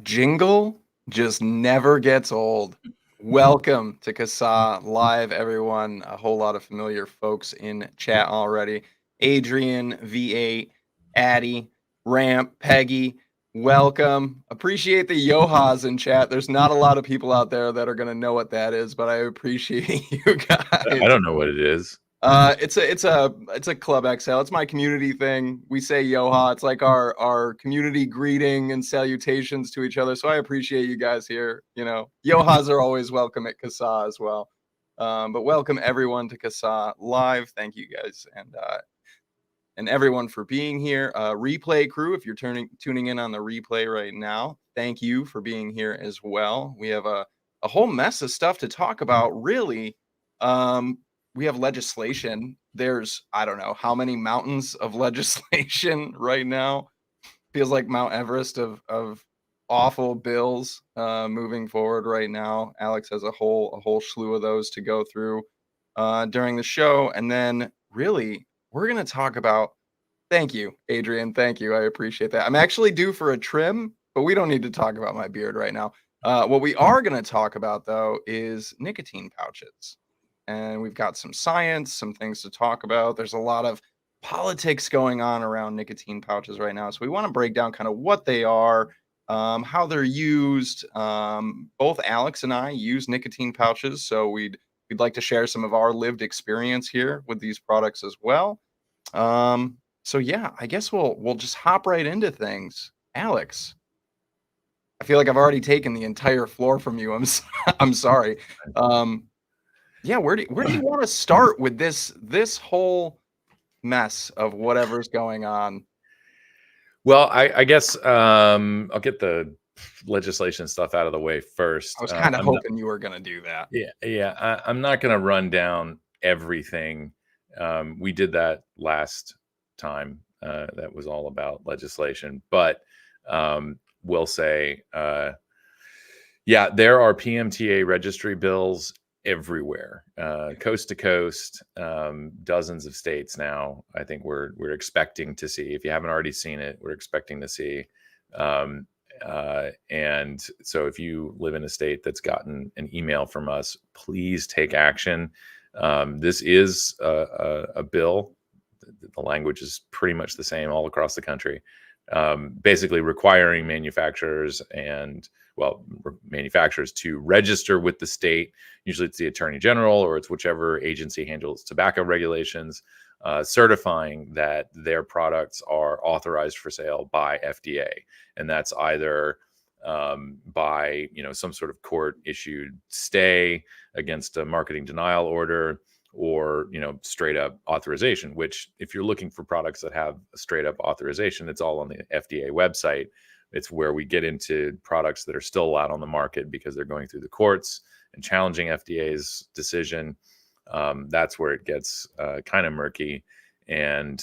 jingle just never gets old. Welcome to CASAA Live, everyone. A whole lot of familiar folks in chat already. Adrian, V8, Addie, Ramp, Peggy, welcome. Appreciate the Yohas in chat. There's not a lot of people out there that are going to know what that is, but I appreciate you guys. I don't know what it is. It's a Club XL. It's my community thing. We say Yoha. It's like our community greeting and salutations to each other. So I appreciate you guys here. You know, Yohas are always welcome at CASAA as well. But welcome everyone to CASAA Live. Thank you guys and everyone for being here. Replay crew, if you're tuning in on the replay right now, thank you for being here as well. We have a whole mess of stuff to talk about. Really. We have legislation. There's, I don't know how many mountains of legislation right now. Feels like Mount Everest of awful bills moving forward right now. Alex has a whole slew of those to go through during the show. And then really, we're going to talk about, thank you, Adrian. Thank you. I appreciate that. I'm actually due for a trim, but we don't need to talk about my beard right now. What we are going to talk about, though, is nicotine pouches. And we've got some science, some things to talk about. There's a lot of politics going on around nicotine pouches right now. So we want to break down kind of what they are, how they're used. Both Alex and I use nicotine pouches, so we'd like to share some of our lived experience here with these products as well. So yeah, I guess we'll just hop right into things. Alex, I feel like I've already taken the entire floor from you. I'm sorry. Yeah, where do you want to start with this whole mess of whatever's going on? Well, I guess I'll get the legislation stuff out of the way first. I was kind of hoping you were going to do that. Yeah. I'm not going to run down everything. We did that last time. That was all about legislation, but we'll say, yeah, there are PMTA registry bills everywhere, coast to coast, dozens of states now. I think we're expecting to see, if you haven't already seen it, we're expecting to see. And so if you live in a state that's gotten an email from us, please take action. This is a bill. The language is pretty much the same all across the country, basically requiring manufacturers to register with the state. Usually it's the attorney general or it's whichever agency handles tobacco regulations, certifying that their products are authorized for sale by FDA. And that's either by some sort of court issued stay against a marketing denial order, or straight up authorization, which if you're looking for products that have a straight up authorization, it's all on the FDA website. It's where we get into products that are still allowed on the market because they're going through the courts and challenging FDA's decision. That's where it gets kind of murky. And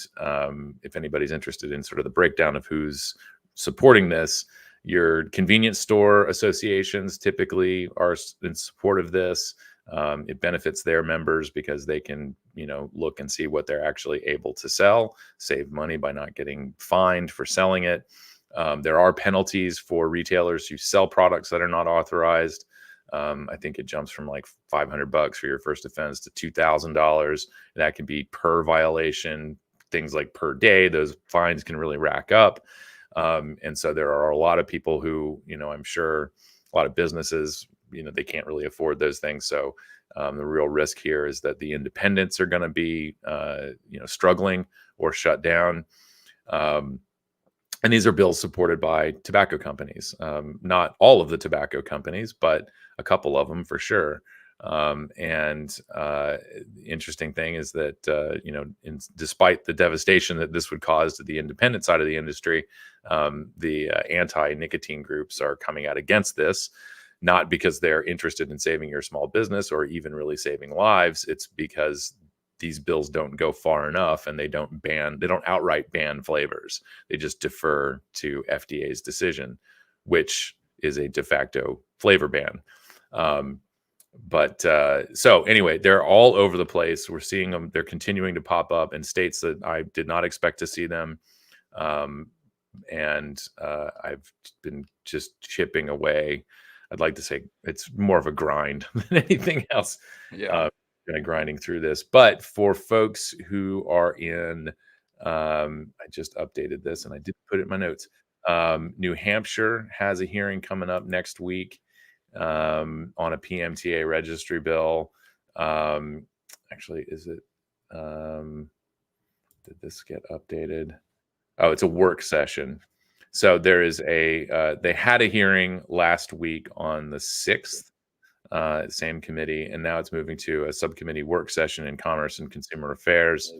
if anybody's interested in sort of the breakdown of who's supporting this, your convenience store associations typically are in support of this. It benefits their members because they can, look and see what they're actually able to sell, save money by not getting fined for selling it. There are penalties for retailers who sell products that are not authorized. I think it jumps from like $500 for your first offense to $2,000. That can be per violation, things like per day. Those fines can really rack up. And so there are a lot of people who, I'm sure a lot of businesses, they can't really afford those things. So the real risk here is that the independents are going to be, struggling or shut down. And these are bills supported by tobacco companies, not all of the tobacco companies, but a couple of them for sure. The interesting thing is that, despite the devastation that this would cause to the independent side of the industry, the anti-nicotine groups are coming out against this, not because they're interested in saving your small business or even really saving lives. It's because these bills don't go far enough, and they don't outright ban flavors. They just defer to FDA's decision, which is a de facto flavor ban. So anyway, they're all over the place. We're seeing them. They're continuing to pop up in states that I did not expect to see them. and I've been just chipping away. I'd like to say it's more of a grind than anything else. Yeah. Kind of grinding through this. But for folks who are in, I just updated this and I did put it in my notes. New Hampshire has a hearing coming up next week on a PMTA registry bill. Actually, is it? Did this get updated? Oh, it's a work session. So there is they had a hearing last week on the 6th, same committee, and now it's moving to a subcommittee work session in Commerce and Consumer Affairs.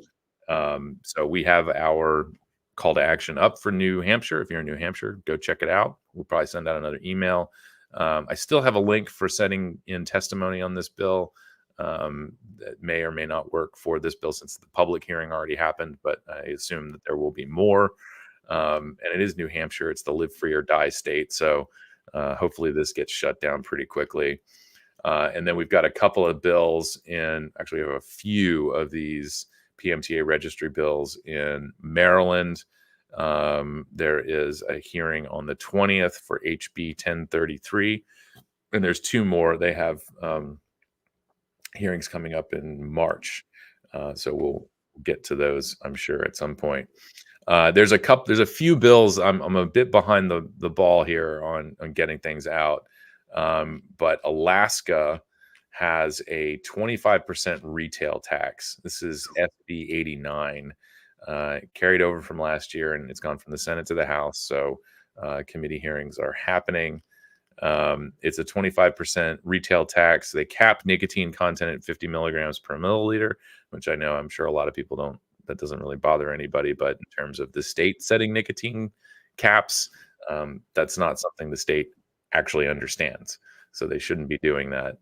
So we have our call to action up for New Hampshire. If you're in New Hampshire, go check it out. We'll probably send out another email. I still have a link for setting in testimony on this bill. That may or may not work for this bill since the public hearing already happened, but I assume that there will be more. And it is New Hampshire. It's the live free or die state. So hopefully this gets shut down pretty quickly. And then we've got a couple of bills actually we have a few of these PMTA registry bills in Maryland. There is a hearing on the 20th for HB 1033. And there's two more. They have hearings coming up in March. So we'll get to those, I'm sure, at some point. There's a few bills. I'm a bit behind the ball here on getting things out. But Alaska has a 25% retail tax. This is SB 89, carried over from last year, and it's gone from the Senate to the House. So committee hearings are happening. It's a 25% retail tax. They cap nicotine content at 50 milligrams per milliliter, which I'm sure a lot of people that doesn't really bother anybody. But in terms of the state setting nicotine caps, that's not something the state actually understands. So they shouldn't be doing that.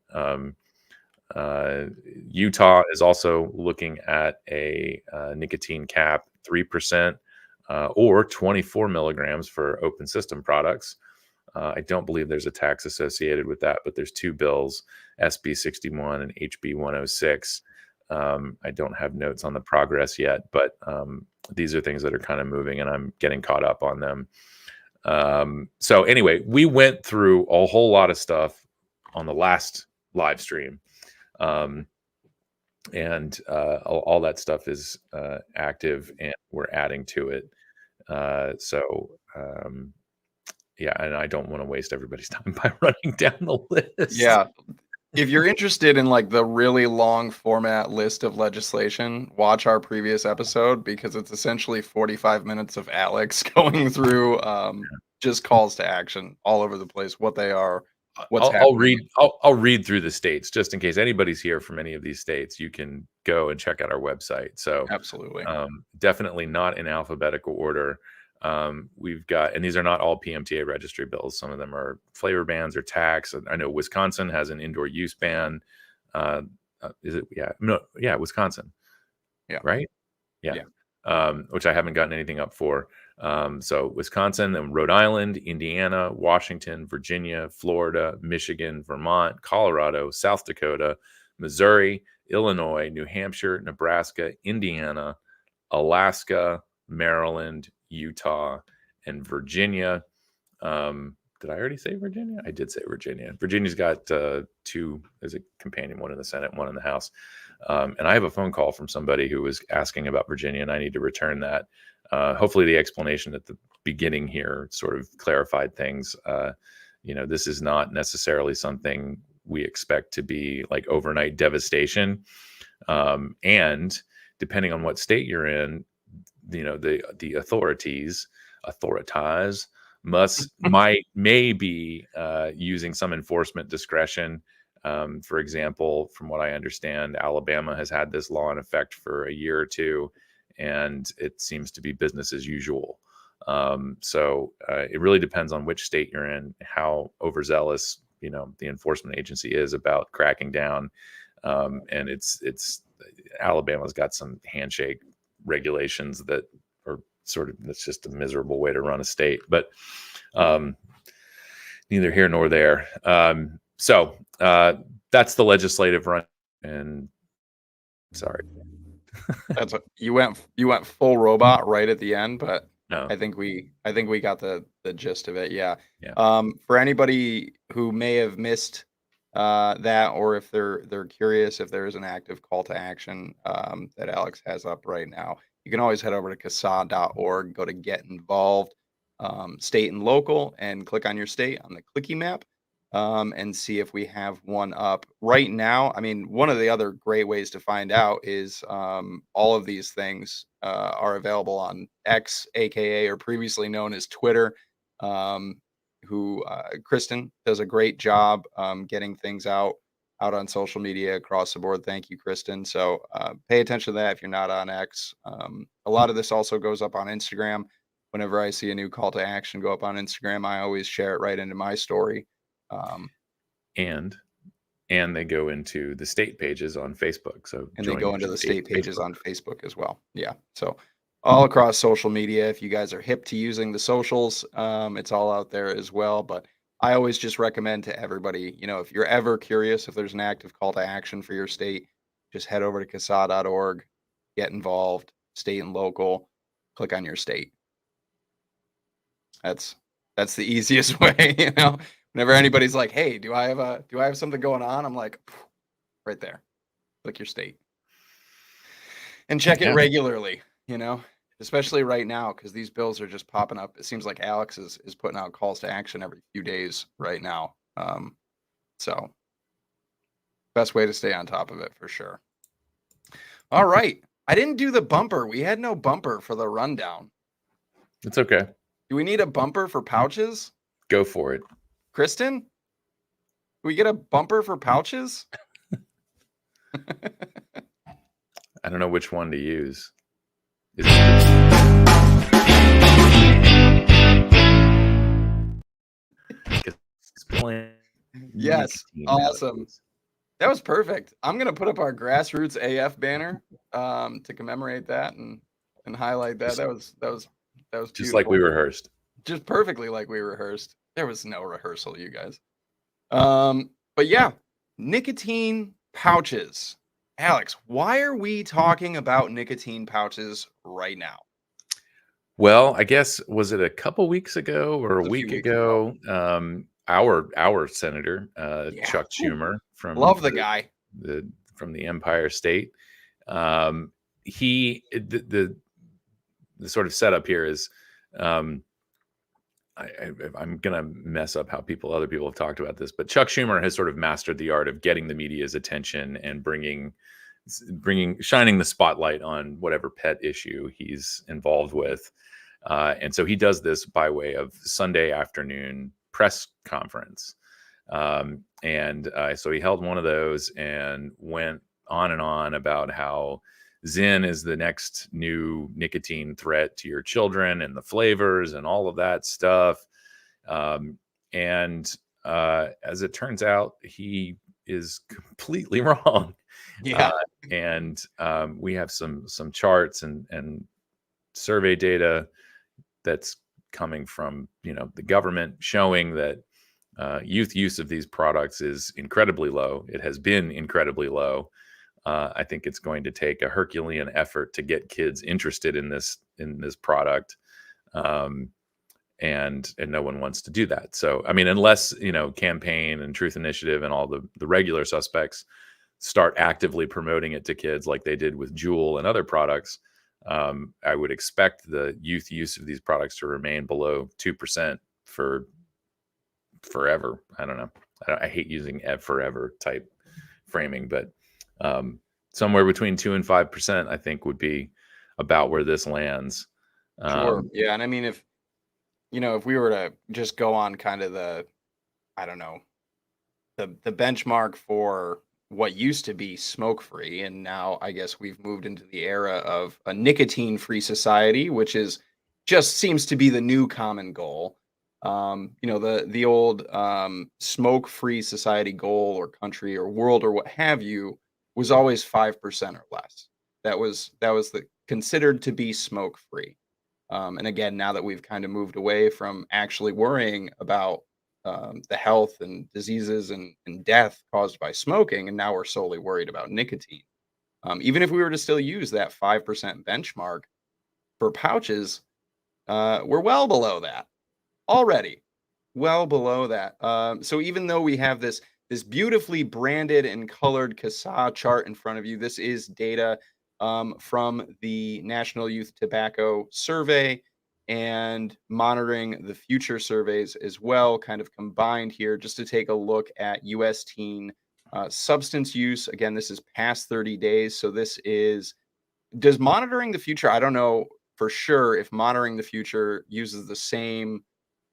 Utah is also looking at a nicotine cap, 3% or 24 milligrams for open system products. I don't believe there's a tax associated with that, but there's two bills, SB 61 and HB 106. I don't have notes on the progress yet, but these are things that are kind of moving, and I'm getting caught up on them. So anyway, we went through a whole lot of stuff on the last live stream. And all that stuff is active, and we're adding to it. Yeah, and I don't want to waste everybody's time by running down the list. Yeah. If you're interested in like the really long format list of legislation, watch our previous episode, because it's essentially 45 minutes of Alex going through just calls to action all over the place, what they are, what's happening. I'll read through the states just in case anybody's here from any of these states. You can go and check out our website. So absolutely, definitely not in alphabetical order. We've got, and these are not all PMTA registry bills. Some of them are flavor bans or tax. I know Wisconsin has an indoor use ban. Is it? Yeah. No. Yeah. Wisconsin. Yeah. Right. Yeah. Which I haven't gotten anything up for. So Wisconsin, then Rhode Island, Indiana, Washington, Virginia, Florida, Michigan, Vermont, Colorado, South Dakota, Missouri, Illinois, New Hampshire, Nebraska, Indiana, Alaska, Maryland, Utah, and Virginia. Did I already say Virginia? I did say Virginia. Virginia's got two, there's a companion, one in the Senate, one in the House. And I have a phone call from somebody who was asking about Virginia, and I need to return that. Hopefully the explanation at the beginning here sort of clarified things. This is not necessarily something we expect to be like overnight devastation. And depending on what state you're in, the authorities may be using some enforcement discretion. For example, from what I understand, Alabama has had this law in effect for a year or two, and it seems to be business as usual. So it really depends on which state you're in, how overzealous the enforcement agency is about cracking down. And it's Alabama's got some handshake regulations that are that's just a miserable way to run a state, but neither here nor there. So that's the legislative run. And sorry, you went full robot right at the end, but No. I think we got the gist of it. Yeah. Yeah. For anybody who may have missed that, or if they're curious if there is an active call to action that Alex has up right now, you can always head over to CASAA.org, go to Get Involved, state and local, and click on your state on the clicky map. And see if we have one up right now. I mean, one of the other great ways to find out is all of these things are available on X, aka or previously known as Twitter. Um, who Kristen does a great job getting things out on social media across the board. Thank you, Kristen. So pay attention to that if you're not on X. A lot of this also goes up on Instagram. Whenever I see a new call to action go up on Instagram, I always share it right into my story. Um, and they go into the state pages on Facebook. So and they go into the state pages Facebook. on Facebook as well. Yeah. So all across social media, if you guys are hip to using the socials, it's all out there as well. But I always just recommend to everybody, if you're ever curious if there's an active call to action for your state, just head over to CASAA.org, get involved, state and local, click on your state. That's the easiest way. Whenever anybody's like, "Hey, do I have something going on?" I'm like, right there, click your state and check it regularly. Especially right now because these bills are just popping up. It seems like Alex is putting out calls to action every few days right now. So best way to stay on top of it for sure. All right, I didn't do the bumper. We had no bumper for the rundown. It's okay. Do we need a bumper for pouches? Go for it. Kristen, do we get a bumper for pouches? I don't know which one to use. Yes, awesome. That was perfect. I'm gonna put up our grassroots AF banner to commemorate that and highlight that. That was just beautiful. like we rehearsed. Just perfectly like we rehearsed. There was no rehearsal, you guys. But yeah, nicotine pouches. Alex, why are we talking about nicotine pouches right now? Well, I guess was it a couple weeks ago or a week weeks ago? Our senator, Chuck Schumer, from Love the guy. From the Empire State. The sort of setup here is, I'm gonna mess up how other people have talked about this, but Chuck Schumer has sort of mastered the art of getting the media's attention and shining the spotlight on whatever pet issue he's involved with. And so he does this by way of Sunday afternoon press conference. So he held one of those and went on and on about how Zyn is the next new nicotine threat to your children and the flavors and all of that stuff. As it turns out, he is completely wrong. Yeah. We have some charts and survey data that's coming from the government showing that youth use of these products is incredibly low. It has been incredibly low. I think it's going to take a Herculean effort to get kids interested in this product, and no one wants to do that. So I mean, unless Campaign and Truth Initiative and all the regular suspects start actively promoting it to kids like they did with Juul and other products, I would expect the youth use of these products to remain below 2% for forever. I don't know. I hate using forever type framing, but somewhere between 2 and 5%, I think, would be about where this lands. Sure. Yeah, and I mean, if we were to just go on kind of the benchmark for what used to be smoke-free, and now I guess we've moved into the era of a nicotine-free society, which just seems to be the new common goal. The old smoke-free society goal or country or world or what have you was always 5% or less. That was the considered to be smoke-free. And again, now that we've kind of moved away from actually worrying about the health and diseases and death caused by smoking, and now we're solely worried about nicotine. Even if we were to still use that 5% benchmark for pouches, We're well below that already. Well below that. So even though we have this beautifully branded and colored CASAA chart in front of you, this is data from the National Youth Tobacco Survey and monitoring the future surveys as well, kind of combined here, just to take a look at U.S. teen substance use. Again, this is past 30 days, so this is does monitoring the future. I don't know for sure if monitoring the future uses the same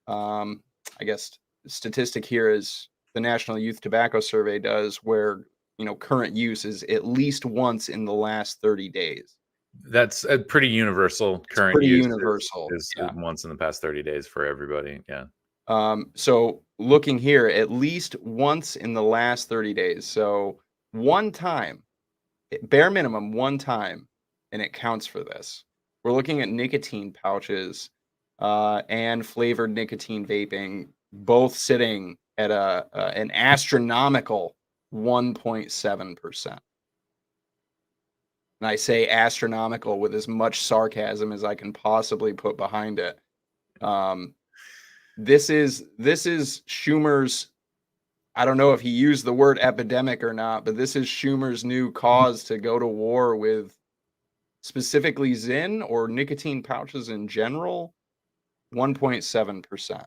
um, I guess statistic here is the National Youth Tobacco Survey does, where current use is at least once in the last 30 days. That's a pretty universal. It's Current pretty use universal. is Yeah. once in the past 30 days for everybody. Yeah. So looking here, at least once in the last 30 days. So one time, bare minimum, one time, and it counts for this. We're looking at nicotine pouches and flavored nicotine vaping, both sitting at an astronomical 1.7%. And I say astronomical with as much sarcasm as I can possibly put behind it. This is Schumer's. I don't know if he used the word epidemic or not, but this is Schumer's new cause to go to war with specifically Zyn or nicotine pouches in general. 1.7%.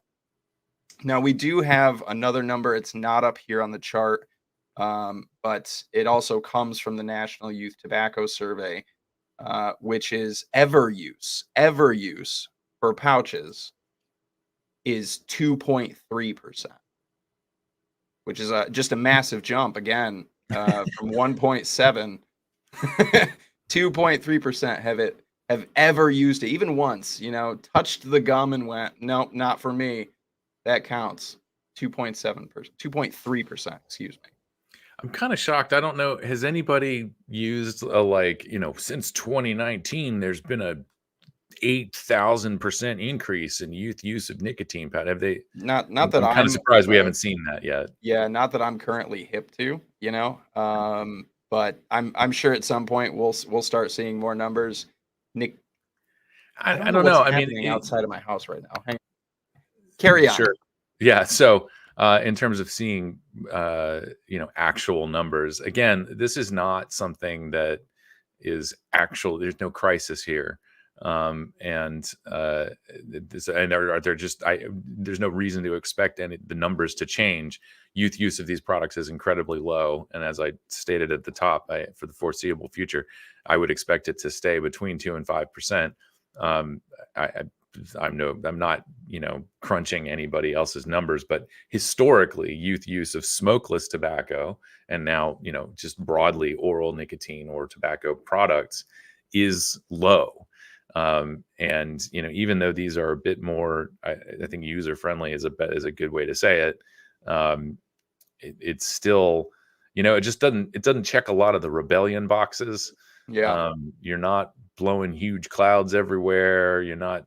Now we do have another number. It's not up here on the chart, but it also comes from the National Youth Tobacco Survey, which is ever use for pouches is 2.3%, which is just a massive jump again from 1.7. 2.3% have ever used it, even once, touched the gum and went, nope, not for me. That counts. 2.7%, 2.3%, excuse me. I'm kind of shocked. I don't know. Has anybody used since 2019, there's been a 8,000% increase in youth use of nicotine pad. Have they? Not I'm that kind of surprised we haven't seen that yet. Yeah, not that I'm currently hip to, but I'm sure at some point we'll start seeing more numbers. Nick, I don't know. I mean, happening outside of my house right now. Carry on. Sure. Yeah. So, in terms of seeing, actual numbers, again, this is not something that is actual. There's no crisis here. And there's no reason to expect the numbers to change. Youth use of these products is incredibly low, and as I stated at the top, for the foreseeable future, I would expect it to stay between 2 and 5%. I'm not, crunching anybody else's numbers, but historically, youth use of smokeless tobacco and now, just broadly oral nicotine or tobacco products is low. And even though these are a bit more, I think user friendly is a good way to say it. It's still, it just doesn't check a lot of the rebellion boxes. Yeah. You're not blowing huge clouds everywhere. You're not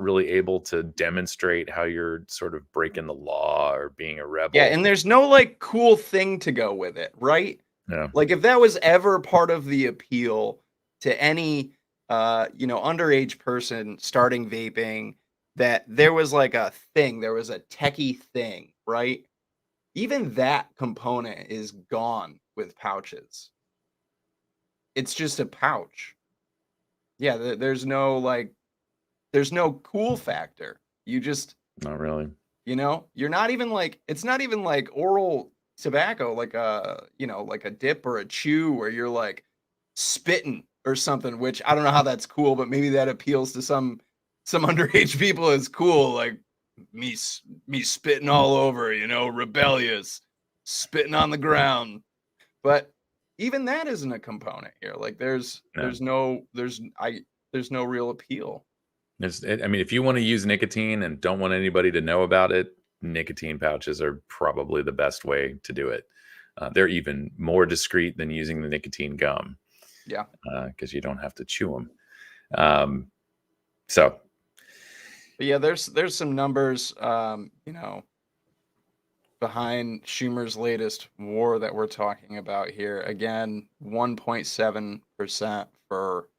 really able to demonstrate how you're sort of breaking the law or being a rebel. Yeah, and there's no cool thing to go with it, right? Yeah. Like if that was ever part of the appeal to any underage person starting vaping, that there was a thing, there was a techie thing, right? Even that component is gone with pouches. It's just a pouch. Yeah, there's no cool factor. You just Not really. you're not even it's not even like oral tobacco, like a dip or a chew where you're spitting or something, which I don't know how that's cool, but maybe that appeals to some underage people as cool, like me spitting all over, rebellious, spitting on the ground. But even that isn't a component here. Like there's no real appeal. I mean, if you want to use nicotine and don't want anybody to know about it, nicotine pouches are probably the best way to do it. They're even more discreet than using the nicotine gum. Yeah. Because you don't have to chew them. So. But yeah, there's some numbers, behind Schumer's latest war that we're talking about here. Again, 1.7% for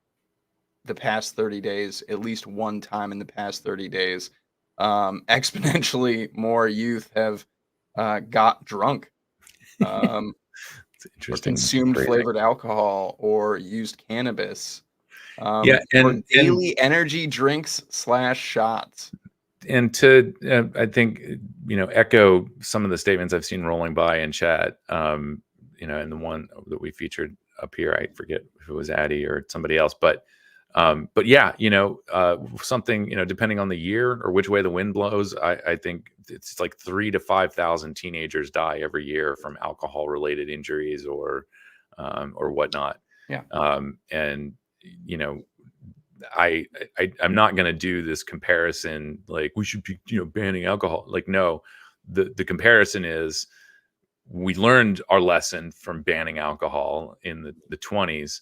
the past 30 days, at least one time in the past 30 days, exponentially more youth have got drunk, um, It's or interesting consumed phrasing. flavored alcohol, or used cannabis, Yeah, for and daily energy drinks slash shots. to I think echo some of the statements I've seen rolling by in chat. And the one that we featured up here, I forget if it was Addy or somebody else, but yeah, something, depending on the year or which way the wind blows, I think it's like 3,000 to 5,000 teenagers die every year from alcohol related injuries or whatnot. Yeah. And you know I'm not going to do this comparison like we should be banning alcohol. Like, no, the comparison is we learned our lesson from banning alcohol in the 20s,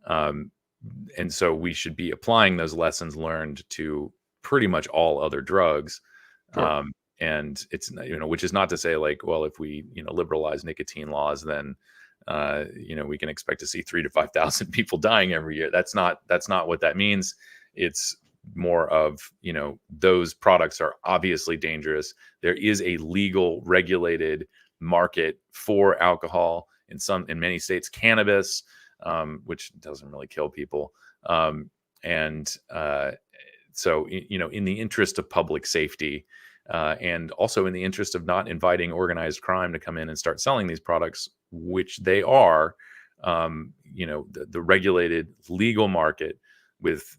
and so we should be applying those lessons learned to pretty much all other drugs. Sure. And it's which is not to say like, well, if we liberalize nicotine laws, then we can expect to see 3,000 to 5,000 people dying every year. That's not what that means. It's more of those products are obviously dangerous. There is a legal regulated market for alcohol in many states, cannabis, which doesn't really kill people, and so in the interest of public safety, and also in the interest of not inviting organized crime to come in and start selling these products, which they are, the regulated legal market with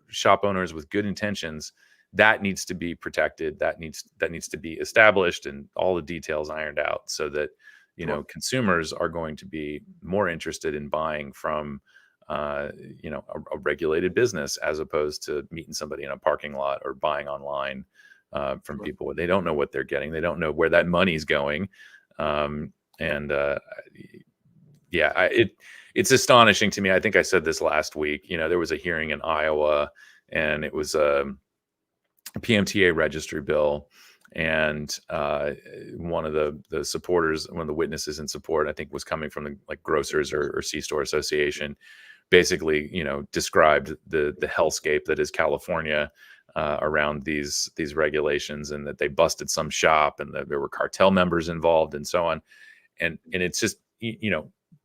shop owners with good intentions, that needs to be protected. That needs to be established and all the details ironed out so that Sure. consumers are going to be more interested in buying from a regulated business as opposed to meeting somebody in a parking lot or buying online from Sure. people. They don't know what they're getting. They don't know where that money's going. It's astonishing to me. I think I said this last week. There was a hearing in Iowa, and it was a PMTA registry bill, and one of the supporters, one of the witnesses in support, I think, was coming from the grocers or C-store association. Basically, described the hellscape that is California around these regulations, and that they busted some shop, and that there were cartel members involved, and so on. And it's just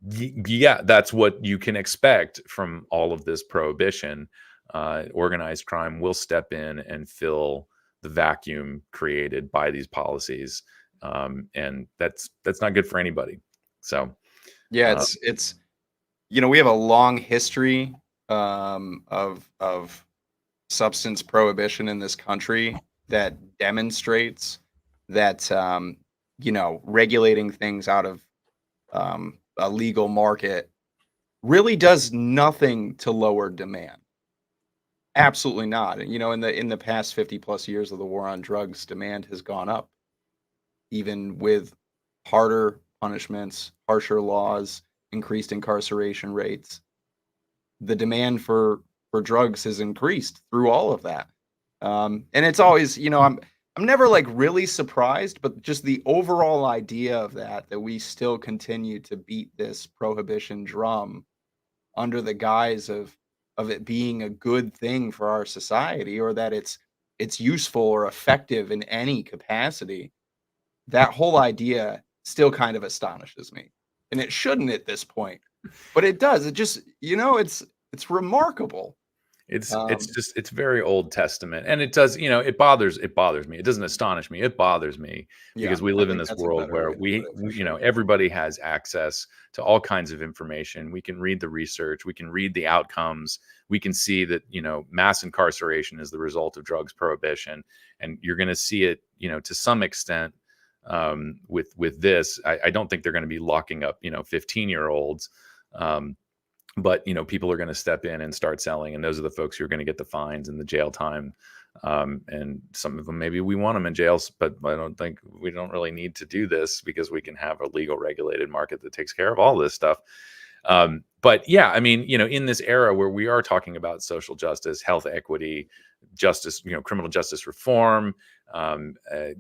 yeah, that's what you can expect from all of this prohibition. Organized crime will step in and fill the vacuum created by these policies, and that's not good for anybody. So Yeah, uh, it's we have a long history of substance prohibition in this country that demonstrates that regulating things out of a legal market really does nothing to lower demand. Absolutely not. And in the past 50 plus years of the war on drugs, demand has gone up, even with harder punishments, harsher laws, increased incarceration rates. The demand for drugs has increased through all of that. And it's always, I'm never like really surprised, but just the overall idea of that we still continue to beat this prohibition drum under the guise of it being a good thing for our society, or that it's useful or effective in any capacity. That whole idea still kind of astonishes me. And it shouldn't at this point, but it does. It just, it's remarkable. Um, it's very Old Testament, and it does, it bothers me. It doesn't astonish me. It bothers me yeah, because we I live in think this that's a world better where way to put it for sure. everybody has access to all kinds of information. We can read the research, we can read the outcomes, we can see that mass incarceration is the result of drugs prohibition, and you're going to see it to some extent with this. I don't think they're going to be locking up 15-year-olds. But people are going to step in and start selling, and those are the folks who are going to get the fines and the jail time. And some of them, maybe we want them in jails, but I don't think we don't really need to do this because we can have a legal regulated market that takes care of all this stuff. But yeah, I mean, in this era where we are talking about social justice, health equity, justice, criminal justice reform,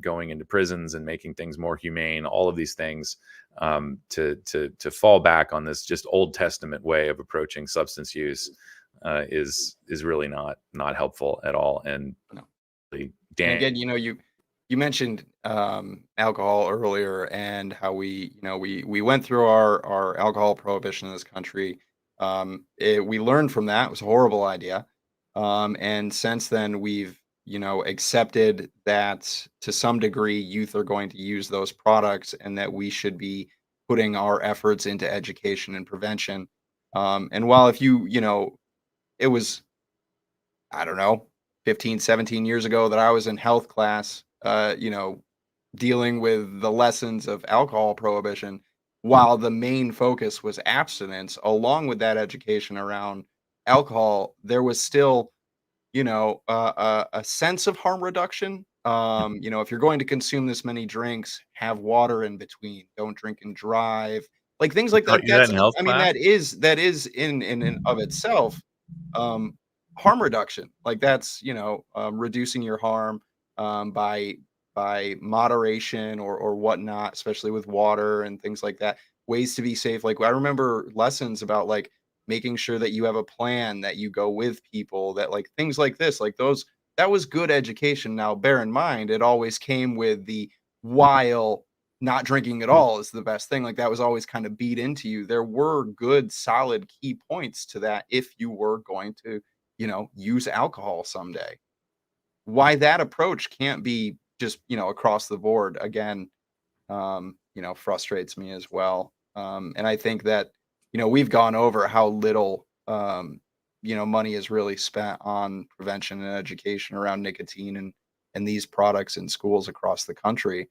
going into prisons and making things more humane, all of these things, to fall back on this just Old Testament way of approaching substance use, is really not helpful at all. And No. really, And again, you mentioned alcohol earlier and how we went through our alcohol prohibition in this country. We learned from that. It was a horrible idea. And since then, we've accepted that to some degree, youth are going to use those products, and that we should be putting our efforts into education and prevention. And while if it was, I don't know, 15, 17 years ago that I was in health class, dealing with the lessons of alcohol prohibition, while the main focus was abstinence, along with that education around alcohol, there was still, a sense of harm reduction. If you're going to consume this many drinks, have water in between. Don't drink and drive. Like things like that. taught you that That's, in health I mean, class. that is in and of itself um, harm reduction. Like that's reducing your harm by moderation or whatnot, especially with water and things like that. Ways to be safe. Like I remember lessons about like making sure that you have a plan, that you go with people, that like things like this, like those. That was good education. Now, bear in mind, it always came with the while not drinking at all is the best thing. Like that was always kind of beat into you. There were good, solid key points to that if you were going to, use alcohol someday. Why that approach can't be just, across the board again, frustrates me as well. And I think that, we've gone over how little, money is really spent on prevention and education around nicotine and these products in schools across the country.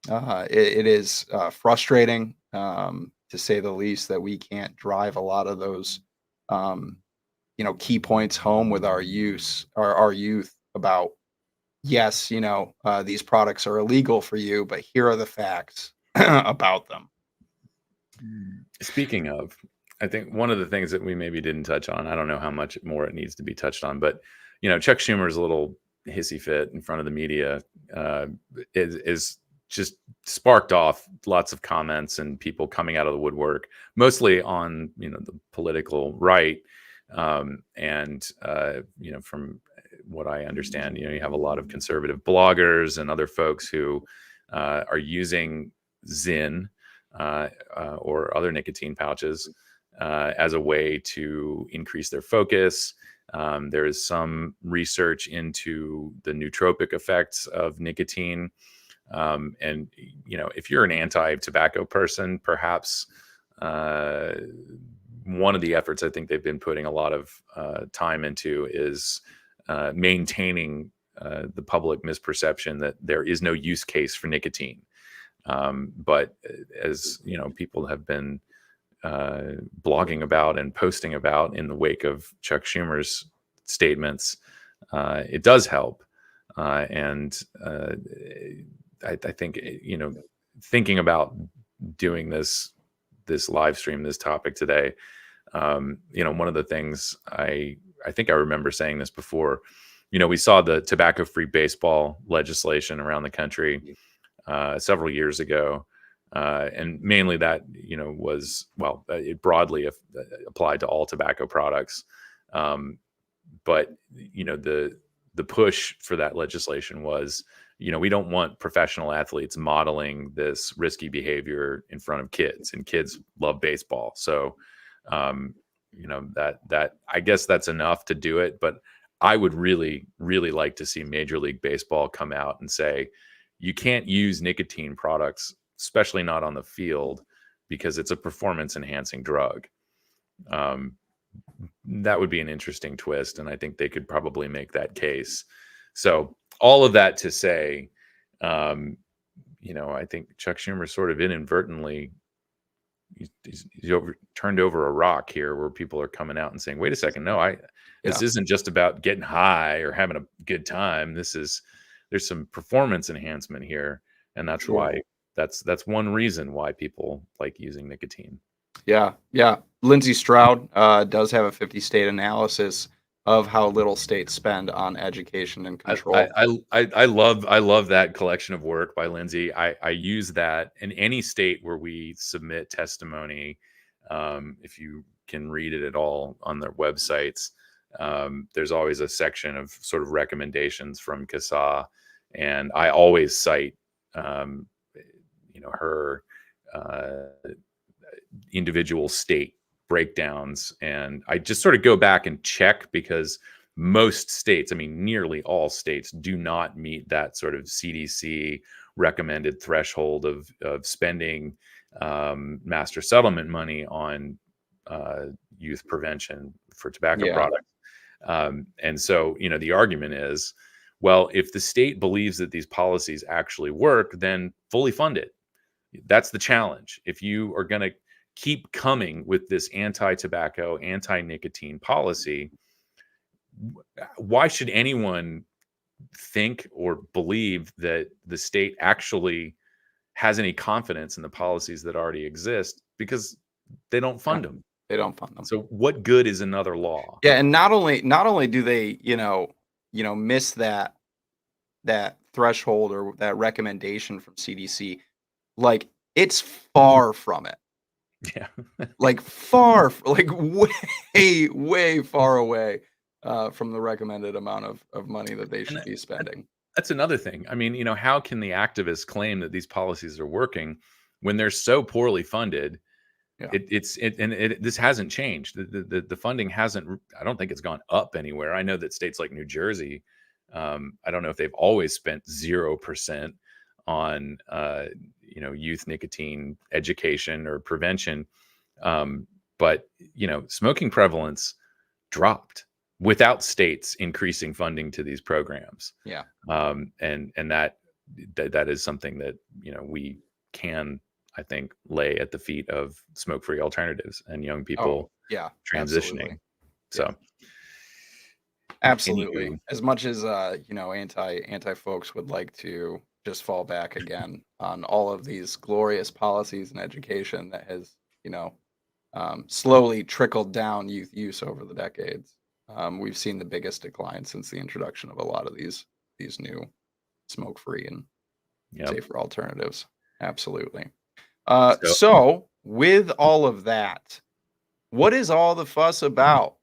It is frustrating, to say the least, that we can't drive a lot of those, um, key points home with our youth about, yes, these products are illegal for you, but here are the facts about them. Speaking of, I think one of the things that we maybe didn't touch on, I don't know how much more it needs to be touched on, but Chuck Schumer's little hissy fit in front of the media is just sparked off lots of comments and people coming out of the woodwork, mostly on the political right, and from what I understand, you have a lot of conservative bloggers and other folks who are using Zyn or other nicotine pouches as a way to increase their focus. There is some research into the nootropic effects of nicotine. And, if you're an anti-tobacco person, perhaps one of the efforts I think they've been putting a lot of time into is maintaining the public misperception that there is no use case for nicotine. But as people have been blogging about and posting about in the wake of Chuck Schumer's statements, it does help. And I think thinking about doing this live stream, this topic today, one of the things I think I remember saying this before. We saw the tobacco-free baseball legislation around the country several years ago, and mainly that was it broadly applied to all tobacco products, but the push for that legislation was we don't want professional athletes modeling this risky behavior in front of kids, and kids love baseball, so that I guess that's enough to do it. But I would really like to see Major League Baseball come out and say, you can't use nicotine products, especially not on the field, because it's a performance enhancing drug. That would be an interesting twist, and I think they could probably make that case. So all of that to say, I think Chuck Schumer sort of inadvertently he's turned over a rock here, where people are coming out and saying, wait a second, no, this isn't just about getting high or having a good time. There's some performance enhancement here. And that's why that's one reason why people like using nicotine. Yeah. Lindsey Stroud does have a 50-state analysis of how little states spend on education and control. I love that collection of work by Lindsey. I use that in any state where we submit testimony. If you can read it at all on their websites, there's always a section of sort of recommendations from CASAA, and I always cite, her individual state breakdowns, and I just sort of go back and check, because most states, I mean, nearly all states, do not meet that sort of CDC recommended threshold of spending master settlement money on youth prevention for tobacco products. And so, the argument is, well, if the state believes that these policies actually work, then fully fund it. That's the challenge. If you are going to keep coming with this anti-tobacco, anti-nicotine policy, why should anyone think or believe that the state actually has any confidence in the policies that already exist? Because they don't fund them. They don't fund them. So what good is another law? Yeah, and not only do they, miss that threshold or that recommendation from CDC, like it's far from it. Yeah. Like way far away from the recommended amount of money that they should be spending. That's another thing. I mean, how can the activists claim that these policies are working when they're so poorly funded? Yeah. This hasn't changed. The funding hasn't. I don't think it's gone up anywhere. I know that states like New Jersey, I don't know if they've always spent 0% on youth nicotine education or prevention, but smoking prevalence dropped without states increasing funding to these programs. Yeah, and that is something that we can, I think, lay at the feet of smoke-free alternatives and young people transitioning. Absolutely. So absolutely. Anywho. As much as anti folks would like to just fall back again on all of these glorious policies in education that has slowly trickled down youth use over the decades. We've seen the biggest decline since the introduction of a lot of these new smoke-free and safer alternatives. Absolutely. So with all of that, what is all the fuss about?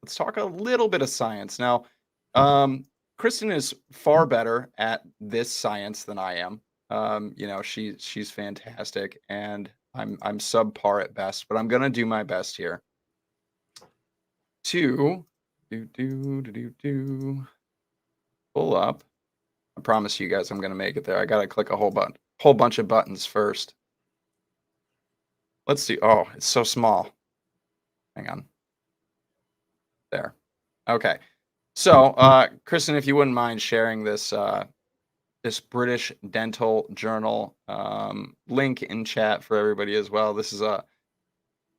Let's talk a little bit of science. Now, Kristen is far better at this science than I am. She's fantastic, and I'm subpar at best, but I'm gonna do my best here to pull up. I promise you guys I'm gonna make it there. I gotta click a whole bunch of buttons first. Let's see. Oh, it's so small. Hang on. There. Okay. So, Kristen, if you wouldn't mind sharing this this British Dental Journal link in chat for everybody as well. This is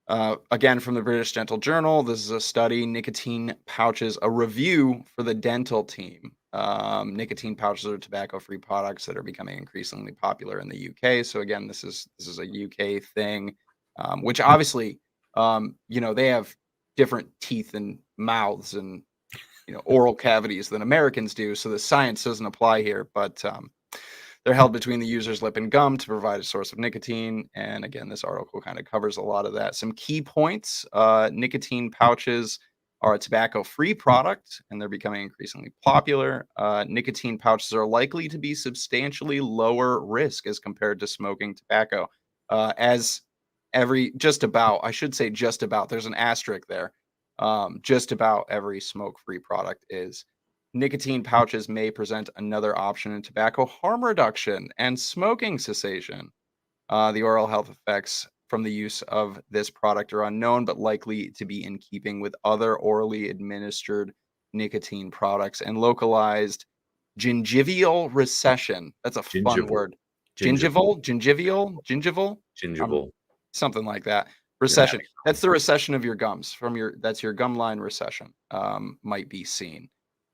again from the British Dental Journal. This is a study, nicotine pouches, a review for the dental team. Nicotine pouches are tobacco-free products that are becoming increasingly popular in the UK. So again, this is a UK thing, which obviously, they have different teeth and mouths and oral cavities than Americans do. So the science doesn't apply here, but they're held between the user's lip and gum to provide a source of nicotine. And again, this article kind of covers a lot of that. Some key points: nicotine pouches are a tobacco-free product, and they're becoming increasingly popular. Nicotine pouches are likely to be substantially lower risk as compared to smoking tobacco. Just about, there's an asterisk there. Just about every smoke-free product is. Nicotine pouches may present another option in tobacco harm reduction and smoking cessation. The oral health effects from the use of this product are unknown, but likely to be in keeping with other orally administered nicotine products and localized gingival recession. That's a fun word. Gingival, something like that. Recession. That's the recession of your gums that's your gum line recession might be seen.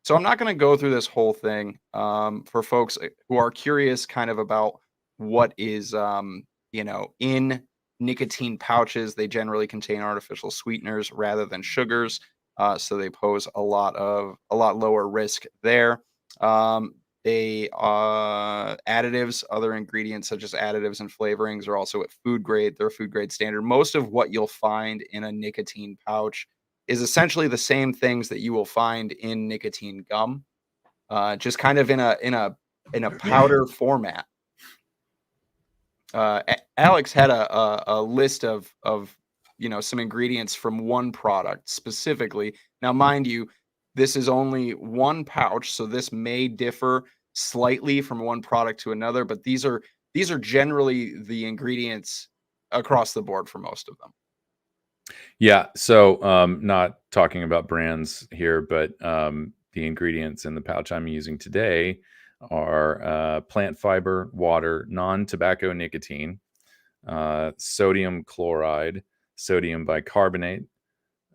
So I'm not going to go through this whole thing for folks who are curious kind of about what is, in nicotine pouches. They generally contain artificial sweeteners rather than sugars. So they pose a lot lower risk there. Additives, other ingredients such as additives and flavorings are also at food grade. They're food grade standard. Most of what you'll find in a nicotine pouch is essentially the same things that you will find in nicotine gum, just kind of in a powder format. Alex had a list of some ingredients from one product specifically. Now, mind you, this is only one pouch, so this may differ slightly from one product to another, but these are generally the ingredients across the board for most of them. Yeah. So, not talking about brands here, but the ingredients in the pouch I'm using today are plant fiber, water, non-tobacco nicotine, sodium chloride, sodium bicarbonate,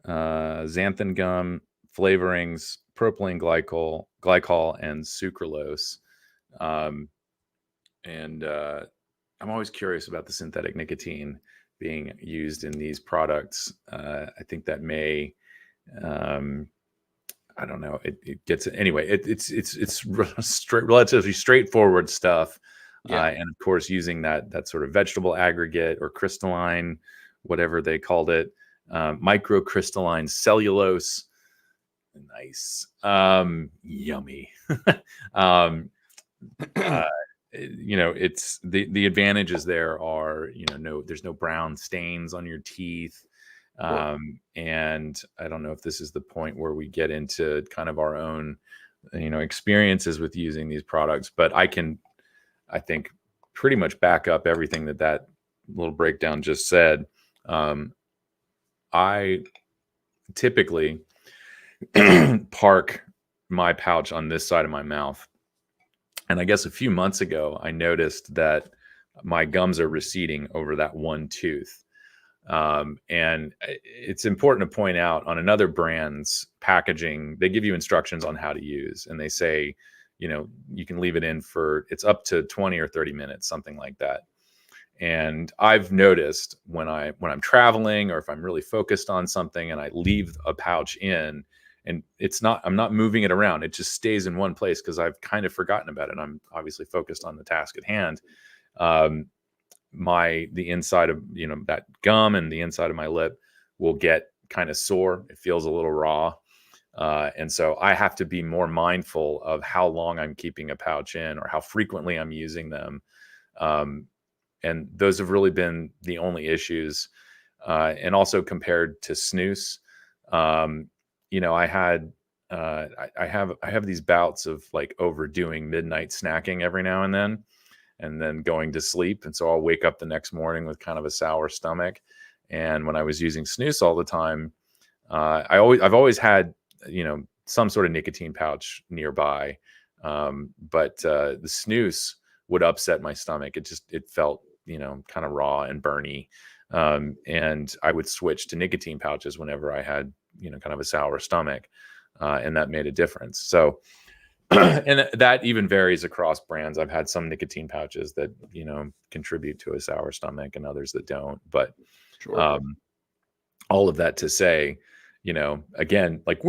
xanthan gum, flavorings, propylene glycol, and sucralose. And I'm always curious about the synthetic nicotine being used in these products. I think that may, I don't know. It gets anyway. It's relatively straightforward stuff, and of course using that sort of vegetable aggregate or crystalline, whatever they called it, microcrystalline cellulose. Nice, yummy. It's the advantages there are, there's no brown stains on your teeth. And I don't know if this is the point where we get into kind of our own, experiences with using these products, but I think pretty much back up everything that little breakdown just said. I typically park my pouch on this side of my mouth. And I guess a few months ago, I noticed that my gums are receding over that one tooth. And it's important to point out on another brand's packaging, they give you instructions on how to use, and they say, you can leave it in for, it's up to 20 or 30 minutes, something like that. And I've noticed when I'm traveling, or if I'm really focused on something and I leave a pouch in, and I'm not moving it around, it just stays in one place because I've kind of forgotten about it. I'm obviously focused on the task at hand. The inside of that gum and the inside of my lip will get kind of sore. It feels a little raw, and so I have to be more mindful of how long I'm keeping a pouch in or how frequently I'm using them. And those have really been the only issues. And also compared to snus, I have these bouts of like overdoing midnight snacking every now and then going to sleep. And so I'll wake up the next morning with kind of a sour stomach. And when I was using snus all the time, I've always had, some sort of nicotine pouch nearby. But the snus would upset my stomach. It felt, kind of raw and burny. And I would switch to nicotine pouches whenever I had, kind of a sour stomach. And that made a difference. So, and that even varies across brands. I've had some nicotine pouches that, contribute to a sour stomach and others that don't. But Sure. all of that to say, again, like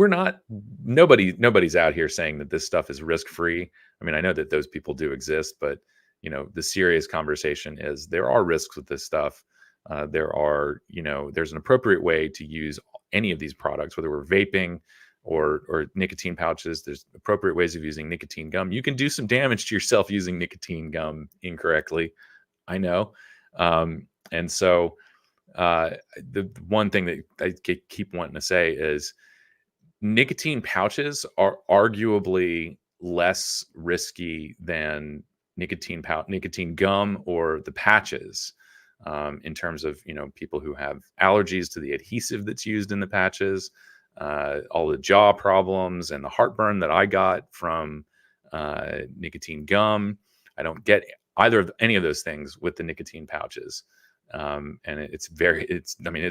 nobody's out here saying that this stuff is risk-free. I mean, I know that those people do exist, but the serious conversation is there are risks with this stuff. There's an appropriate way to use any of these products, whether we're vaping or nicotine pouches. There's appropriate ways of using nicotine gum. You can do some damage to yourself using nicotine gum incorrectly, I know. And so the one thing that I keep wanting to say is nicotine pouches are arguably less risky than nicotine gum or the patches, in terms of, people who have allergies to the adhesive that's used in the patches, all the jaw problems and the heartburn that I got from nicotine gum. I don't get any of those things with the nicotine pouches. And it's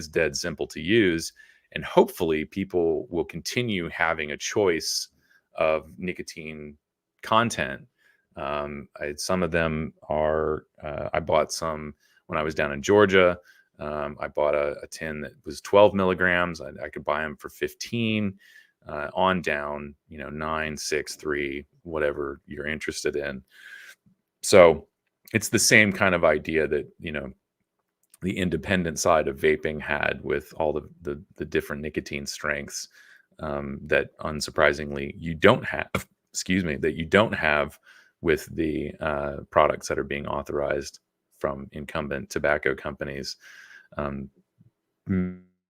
dead simple to use. And hopefully people will continue having a choice of nicotine content. Some of them are, I bought some when I was down in Georgia. I bought a tin that was 12 milligrams. I could buy them for 15. on down, 9, 6, 3, whatever you're interested in. So it's the same kind of idea that, the independent side of vaping had with all the different nicotine strengths, that unsurprisingly you don't have, that you don't have with the products that are being authorized from incumbent tobacco companies,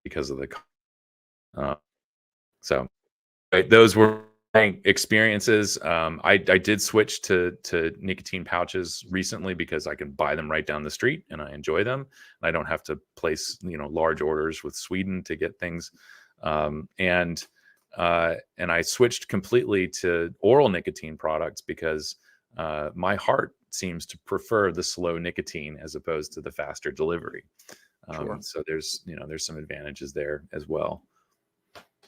because of the so right, those were my experiences. I did switch to nicotine pouches recently because I can buy them right down the street and I enjoy them. I don't have to place large orders with Sweden to get things, and I switched completely to oral nicotine products because my heart seems to prefer the slow nicotine as opposed to the faster delivery. Sure. So there's some advantages there as well.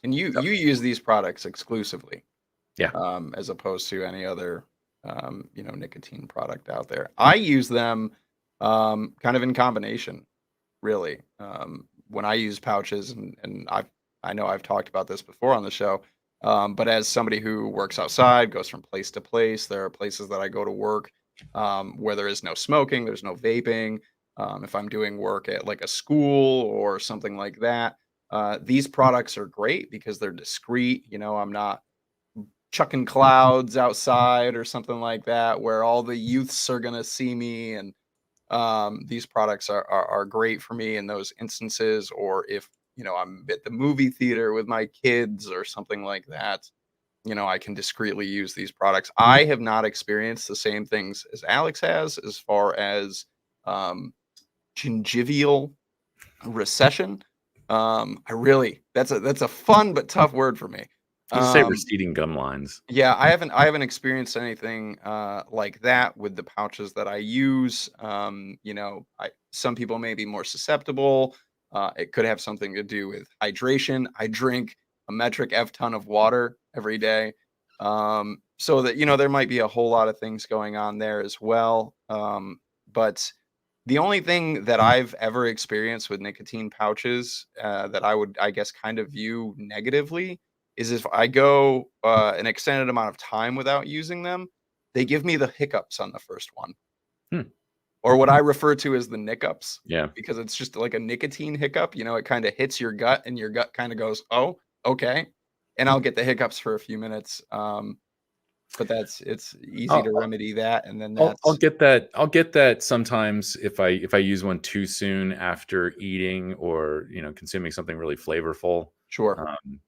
And you use these products exclusively, Yeah. as opposed to any other, nicotine product out there. I use them kind of in combination, really. When I use pouches, and I know I've talked about this before on the show, but as somebody who works outside, goes from place to place, there are places that I go to work where there is no smoking, there's no vaping. If I'm doing work at like a school or something like that, these products are great because they're discreet. I'm not chucking clouds outside or something like that where all the youths are gonna see me. And these products are great for me in those instances, or if I'm at the movie theater with my kids or something like that. I can discreetly use these products. I have not experienced the same things as Alex has as far as um, gingival recession. I really that's a fun but tough word for me. Just say Um, receding gum lines. yeah, I haven't experienced anything like that with the pouches that I use. Some people may be more susceptible. It could have something to do with hydration. I drink a metric F ton of water every day. So that there might be a whole lot of things going on there as well. But the only thing that I've ever experienced with nicotine pouches that I would, I guess, kind of view negatively is if I go an extended amount of time without using them, they give me the hiccups on the first one, Hmm. or what I refer to as the nickups, Yeah. because it's just like a nicotine hiccup. It kind of hits your gut, and your gut kind of goes, "Oh, okay," and I'll get the hiccups for a few minutes. But it's easy I'll, to remedy that, and then I'll that's get that. I'll get that sometimes if I use one too soon after eating or consuming something really flavorful. sure. Um,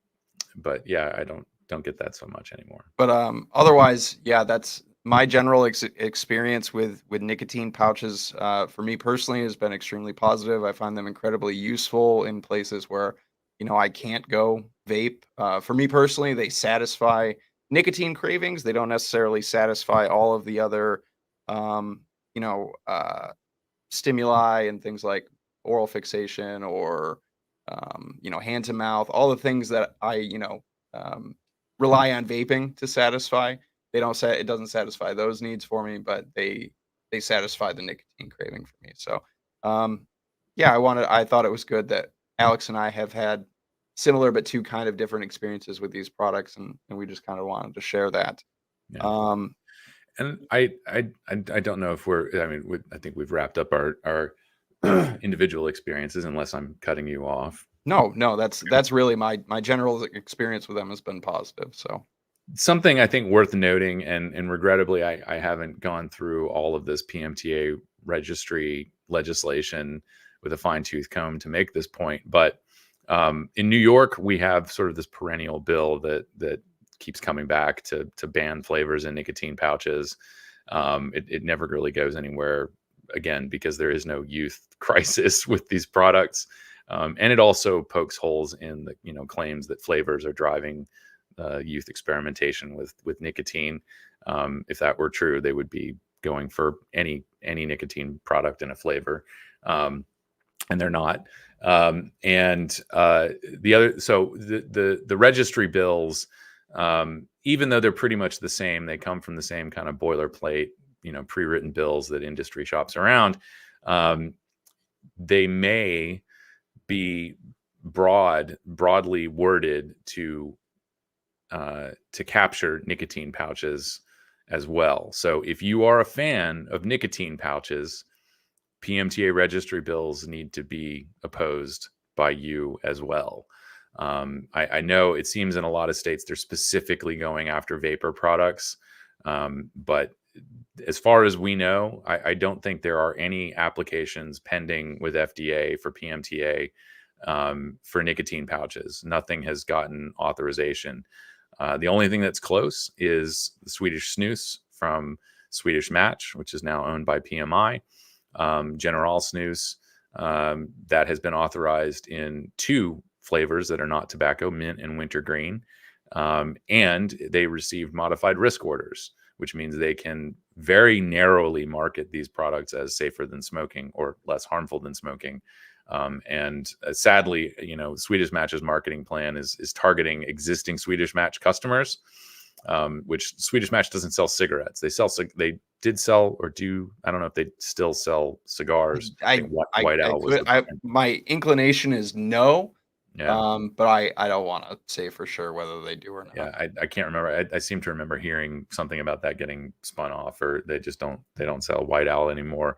but yeah, I don't get that so much anymore. But otherwise, yeah, that's my general experience with nicotine pouches. For me personally, has been extremely positive. I find them incredibly useful in places where I can't go vape. For me personally, they satisfy nicotine cravings. They don't necessarily satisfy all of the other, um, you know, uh, stimuli and things like oral fixation or hand to mouth, all the things that I um, rely on vaping to satisfy. They don't say it doesn't satisfy those needs for me, but they satisfy the nicotine craving for me. So yeah, I thought it was good that Alex and I have had similar but two kind of different experiences with these products, and we just kind of wanted to share that. Yeah. Um, And I don't know if we're. I mean, I think we've wrapped up our individual experiences, unless I'm cutting you off. no, that's really my general experience with them has been positive. So Something I think worth noting, and regrettably, I haven't gone through all of this PMTA registry legislation with a fine tooth comb to make this point. But in New York, we have sort of this perennial bill that keeps coming back to ban flavors in nicotine pouches. It never really goes anywhere again because there is no youth crisis with these products, and it also pokes holes in the claims that flavors are driving youth experimentation with nicotine. If that were true, they would be going for any nicotine product in a flavor, and they're not. And the other, so the registry bills, even though they're pretty much the same, they come from the same kind of boilerplate, pre-written bills that industry shops around. They may be broadly worded to to capture nicotine pouches as well. So if you are a fan of nicotine pouches, PMTA registry bills need to be opposed by you as well. I know it seems in a lot of states they're specifically going after vapor products, but as far as we know, I don't think there are any applications pending with FDA for PMTA for nicotine pouches. Nothing has gotten authorization. The only thing that's close is the Swedish Snus from Swedish Match, which is now owned by PMI. General Snus that has been authorized in 2 flavors that are not tobacco, mint and wintergreen. And they received modified risk orders, which means they can very narrowly market these products as safer than smoking or less harmful than smoking. Sadly, Swedish Match's marketing plan is targeting existing Swedish Match customers, which Swedish Match doesn't sell cigarettes. They did sell or do. I don't know if they still sell cigars. I think White Owl was. My inclination is no. Yeah. But I don't want to say for sure whether they do or not. Yeah, I can't remember. I seem to remember hearing something about that getting spun off, or they don't sell White Owl anymore.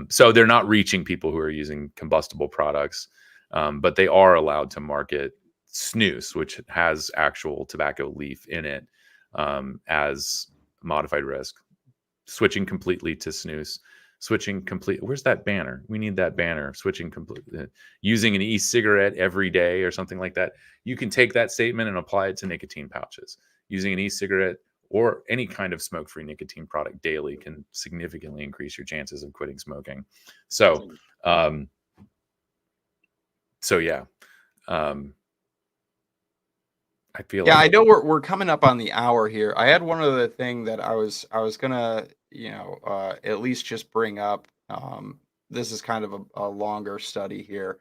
So they're not reaching people who are using combustible products, but they are allowed to market snus, which has actual tobacco leaf in it, as modified risk. Switching completely to snus. Where's that banner? We need that banner. Switching completely, using an e-cigarette every day or something like that. You can take that statement and apply it to nicotine pouches. Using an e-cigarette or any kind of smoke-free nicotine product daily can significantly increase your chances of quitting smoking. So, yeah. I feel I know we're coming up on the hour here. I had one other thing that I was gonna, at least just bring up. This is kind of a longer study here,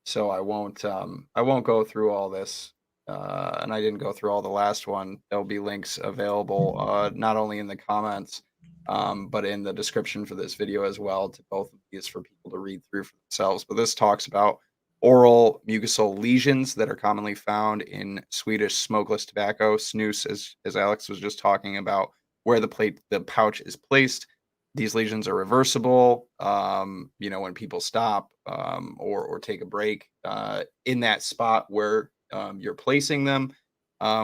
so I won't go through all this. And I didn't go through all the last one. There'll be links available, not only in the comments, but in the description for this video as well, to both of these for people to read through for themselves. But this talks about oral mucosal lesions that are commonly found in Swedish smokeless tobacco, snus, as Alex was just talking about, where the pouch is placed. These lesions are reversible, when people stop or take a break in that spot where you're placing them,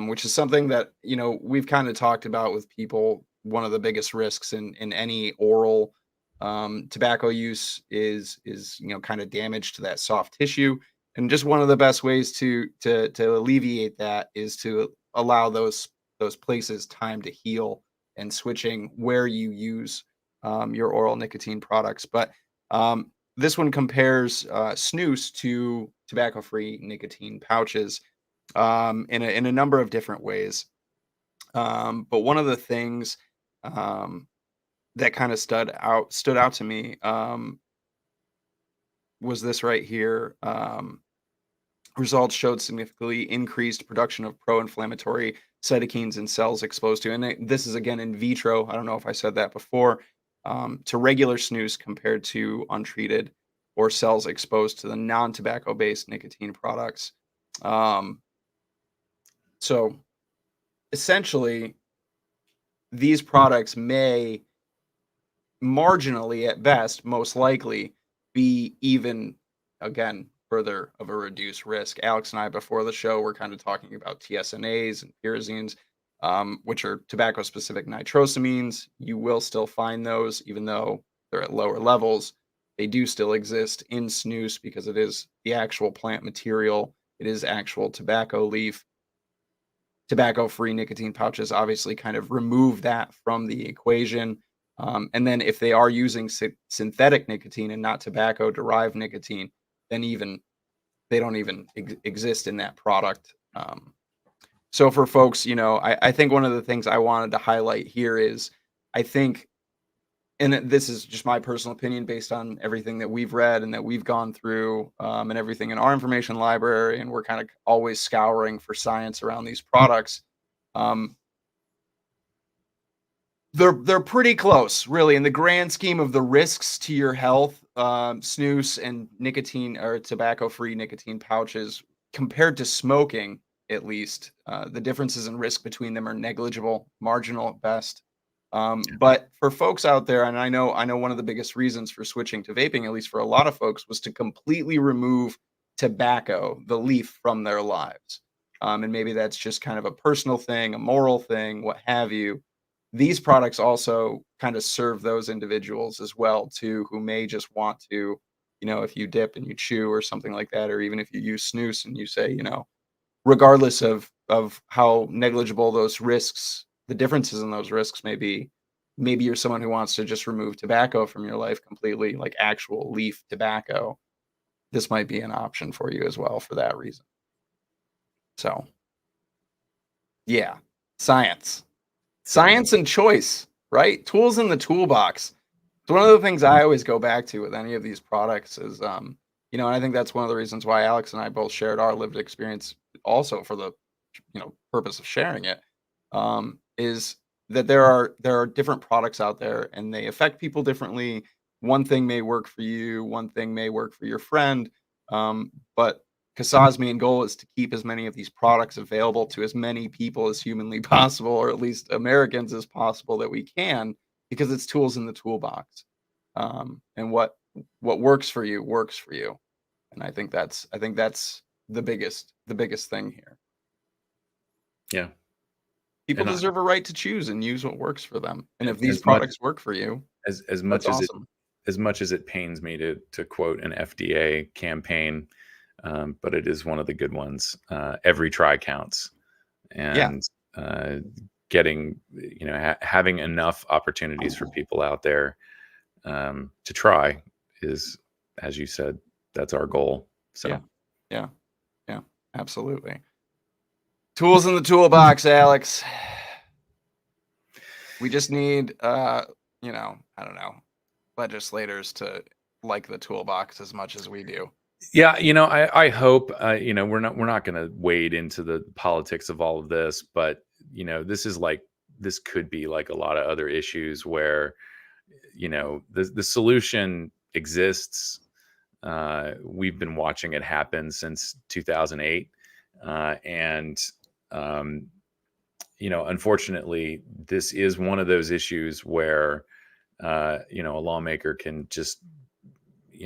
which is something that, we've kind of talked about with people. One of the biggest risks in any oral tobacco use is kind of damage to that soft tissue, and just one of the best ways to alleviate that is to allow those places time to heal, and switching where you use your oral nicotine products. But this one compares snus to tobacco-free nicotine pouches in a number of different ways. But one of the things that kind of stood out to me was this right here. Results showed significantly increased production of pro-inflammatory cytokines in cells exposed to, and this is again in vitro. I don't know if I said that before, to regular snus compared to untreated or cells exposed to the non-tobacco based nicotine products. So essentially, these products may marginally, at best, most likely, be even, again, further of a reduced risk. Alex and I, before the show, were kind of talking about TSNAs and pyrazines, which are tobacco-specific nitrosamines. You will still find those, even though they're at lower levels. They do still exist in snus because it is the actual plant material. It is actual tobacco leaf. Tobacco-free nicotine pouches obviously kind of remove that from the equation. And then if they are using synthetic nicotine and not tobacco-derived nicotine, then they don't even exist in that product. So for folks, I think one of the things I wanted to highlight here is, I think, and this is just my personal opinion based on everything that we've read and that we've gone through, and everything in our information library, and we're kind of always scouring for science around these products. They're pretty close, really, in the grand scheme of the risks to your health. Snus and nicotine or tobacco-free nicotine pouches, compared to smoking, at least. The differences in risk between them are negligible, marginal at best. But for folks out there, and I know one of the biggest reasons for switching to vaping, at least for a lot of folks, was to completely remove tobacco, the leaf, from their lives. And maybe that's just kind of a personal thing, a moral thing, what have you. These products also kind of serve those individuals as well, too, who may just want to, if you dip and you chew or something like that, or even if you use snus and you say, regardless of how negligible those risks, the differences in those risks may be, maybe you're someone who wants to just remove tobacco from your life completely, like actual leaf tobacco. This might be an option for you as well for that reason. So, yeah, science and choice, right? Tools in the toolbox. It's one of the things I always go back to with any of these products is, and I think that's one of the reasons why Alex and I both shared our lived experience also for the, purpose of sharing it, is that there are different products out there and they affect people differently. One thing may work for you, one thing may work for your friend, but CASAA's main goal is to keep as many of these products available to as many people as humanly possible, or at least Americans as possible that we can, because it's tools in the toolbox. And what works for you works for you. And I think that's the biggest thing here. Yeah. People deserve a right to choose and use what works for them. And if these products work for you, as much as awesome. As much as it pains me to quote an FDA campaign, but it is one of the good ones. Every try counts, and getting, having enough opportunities for people out there to try is, as you said, that's our goal. So yeah, absolutely. Tools in the toolbox, Alex. We just need, I don't know, legislators to like the toolbox as much as we do. Yeah, I hope, we're not going to wade into the politics of all of this, but this could be like a lot of other issues where, the solution exists. We've been watching it happen since 2008, and unfortunately, this is one of those issues where a lawmaker can just